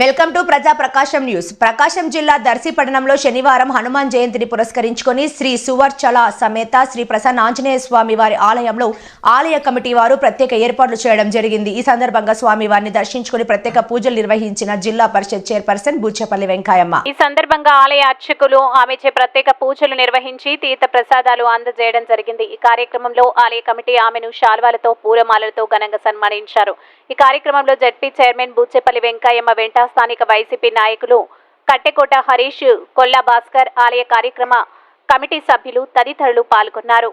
Welcome to ప్రజా ప్రకాశం news. ప్రకాశం జిల్లా దర్శి పట్టణంలో శనివారం హనుమాన్ జయంతిని పురస్కరించుకొని శ్రీ సువర్చల సమేత శ్రీ ప్రసన్న ఆంజనేయ స్వామి వారి ఆలయంలో ఆలయ కమిటీ వారు ప్రత్యేక ఏర్పాట్లు చేయడం జరిగింది. ఈ సందర్భంగా స్వామి వారిని దర్శించుకుని ప్రత్యేక పూజలు నిర్వహించిన జిల్లా పరిషత్ చైర్పర్సన్ బూచేపల్లి వెంకయ్యమ్మ. ఈ సందర్భంగా ఆలయ అర్చకులు ఆమెచే ప్రత్యేక పూజలు నిర్వహించి తీర్థ ప్రసాదాలు అందజేయడం జరిగింది. ఈ కార్యక్రమంలో ఆలయ కమిటీ ఆమెను శాల్వాలతో పూలమాలలతో ఘనంగా సన్మానించారు. ఈ కార్యక్రమంలో జడ్పీ చైర్మన్ బూచేపల్లి వెంకయ్యమ్మ వెంట స్థానిక వైసీపీ నాయకులు కట్టెకోట హరీష్, కొల్లా భాస్కర్, ఆలయ కార్యక్రమ కమిటీ సభ్యులు తదితరులు పాల్గొన్నారు.